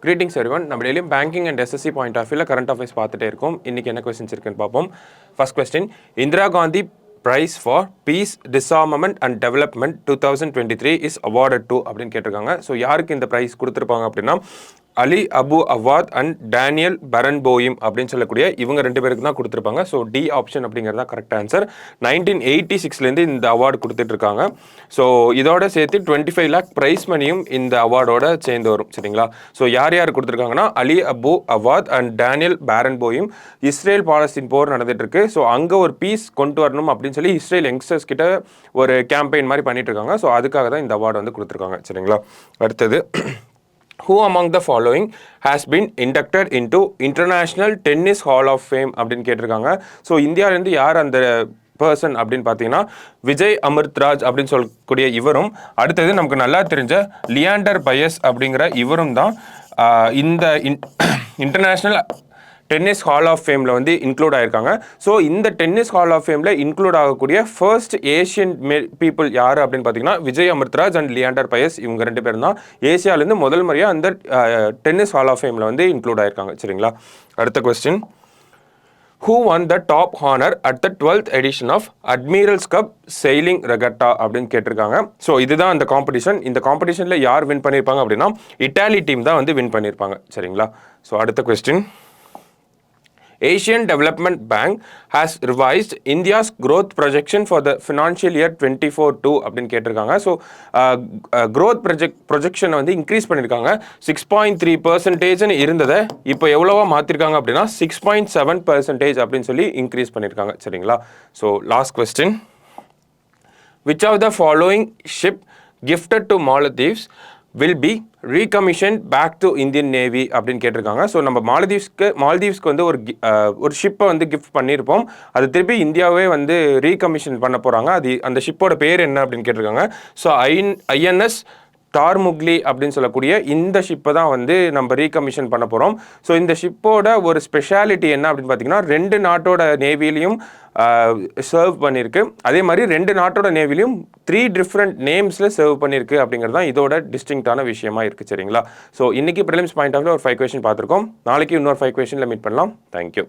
Greetings everyone. நம்ம டெய்லியும் banking and SSC point of வியூல கரண்ட் அஃபேர்ஸ் பார்த்துட்டே இருக்கோம். இன்னைக்கு என்ன கொஸ்டின்ஸ் இருக்குன்னு பார்ப்போம். First question, Indira Gandhi prize for peace disarmament and development 2023 is awarded to அப்படின்னு கேட்டிருக்காங்க. ஸோ யாருக்கு இந்த ப்ரைஸ் கொடுத்துருப்பாங்க அப்படின்னா Ali Abu Awad and Daniel Barenboim அப்படின்னு சொல்லக்கூடிய இவங்க ரெண்டு பேருக்கு தான் கொடுத்துருப்பாங்க. ஸோ டி ஆப்ஷன் அப்படிங்கிறது தான் கரெக்ட் ஆன்சர். 1986 இந்த அவார்டு கொடுத்துட்டு இருக்காங்க. ஸோ இதோட சேர்த்து 25 lakh ப்ரைஸ் மணியும் இந்த அவார்டோட சேர்ந்து வரும். சரிங்களா? ஸோ யார் யார் கொடுத்துருக்காங்கன்னா Ali Abu Awad and Daniel Barenboim. Israel Palestine போர் நடந்துட்டு இருக்கு. ஸோ அங்கே ஒரு பீஸ் கொண்டு வரணும் அப்படின்னு சொல்லி இஸ்ரேல் யங்ஸ்டர்ஸ் கிட்ட ஒரு கேம்பெயின் மாதிரி பண்ணிட்டு இருக்காங்க. ஸோ அதுக்காக தான் இந்த அவார்டு வந்து கொடுத்துருக்காங்க. சரிங்களா? அடுத்தது, who among the following has been inducted into International Tennis Hall of Fame அப்படின்னு கேட்டிருக்காங்க. ஸோ இந்தியாவிலேருந்து யார் அந்த பர்சன் அப்படின்னு பார்த்தீங்கன்னா விஜய் அமிர்த்ராஜ் அப்படின்னு சொல்லக்கூடிய இவரும், அடுத்தது நமக்கு நல்லா தெரிஞ்ச லியாண்டர் பயஸ் அப்படிங்கிற இவரும் தான் இந்த இன்டர்நேஷ்னல் டென்னிஸ் ஹால் ஆஃப் ஃபேமில் வந்து இன்க்ளூட் ஆகிருக்காங்க. ஸோ இந்த டென்னிஸ் ஹால் ஆஃப் ஃபேமில் இன்க்ளூட் ஆகக்கூடிய ஃபர்ஸ்ட் ஏஷியன் பீப்புள் யார் அப்படின்னு பார்த்தீங்கன்னா விஜய் அமிர்த்ராஜ் அண்ட் லியாண்டர் பயஸ். இவங்க ரெண்டு பேரும் தான் ஏசியாவிலேருந்து முதல் முறையாக அந்த டென்னிஸ் ஹால் ஆஃப் ஃபேமில் வந்து இன்க்ளூட் ஆகிருக்காங்க. சரிங்களா? அடுத்த question, who won the top honor at the 12th edition of Admirals Cup Sailing Regatta அப்படின்னு கேட்டிருக்காங்க. ஸோ இதுதான் அந்த காம்படிஷன். இந்த காம்படிஷனில் யார் வின் பண்ணியிருப்பாங்க அப்படின்னா இட்டாலி டீம் தான் வந்து வின் பண்ணியிருப்பாங்க. சரிங்களா? ஸோ அடுத்த question, Asian Development Bank has revised India's growth projection for the financial year 24-2 அப்படின்னு கேட்டிருக்காங்க. ஸோ growth ப்ரொஜெக்ஷனை வந்து இன்க்ரீஸ் பண்ணியிருக்காங்க. 6.3% இருந்ததை இப்போ எவ்வளோவா மாற்றிருக்காங்க அப்படின்னா 6.7% அப்படின்னு சொல்லி இன்க்ரீஸ் பண்ணியிருக்காங்க. சரிங்களா? So last question, which of the following ship gifted to Maldives will be recommissioned back to Indian Navy அப்படின்னு கேட்டிருக்காங்க. ஸோ நம்ம மால்தீவ்ஸ்க்கு வந்து ஒரு ஷிப்பை வந்து கிஃப்ட் பண்ணியிருப்போம். அது திருப்பி இந்தியாவே வந்து ரீகமிஷன் பண்ண போகிறாங்க. அது அந்த ஷிப்போட பேர் என்ன அப்படின்னு கேட்டிருக்காங்க. ஸோ ஐஎன்எஸ் டார்முக்லி அப்படின்னு சொல்லக்கூடிய இந்த ஷிப்பை தான் வந்து நம்ம ரீகமிஷன் பண்ண போகிறோம். ஸோ இந்த ஷிப்போட ஒரு ஸ்பெஷாலிட்டி என்ன அப்படின்னு பார்த்தீங்கன்னா 2 நாட்டோட நேவிலையும் சர்வ் பண்ணியிருக்கு. அதே மாதிரி 2 நாட்டோட நேவிலையும் 3 டிஃப்ரெண்ட் நேம்ஸில் சர்வ் பண்ணியிருக்கு அப்படிங்கிறது தான் இதோட டிஸ்டிங்டான விஷயமா இருக்குது. சரிங்களா? ஸோ இன்றைக்கி ப்ரிலிம்ஸ் பாயிண்ட் ஆஃப் ஒரு 5 கொஸ்டின் பார்த்துருக்கோம். நாளைக்கு இன்னொரு 5 கொஸ்டினில் மீட் பண்ணலாம். தேங்க்யூ.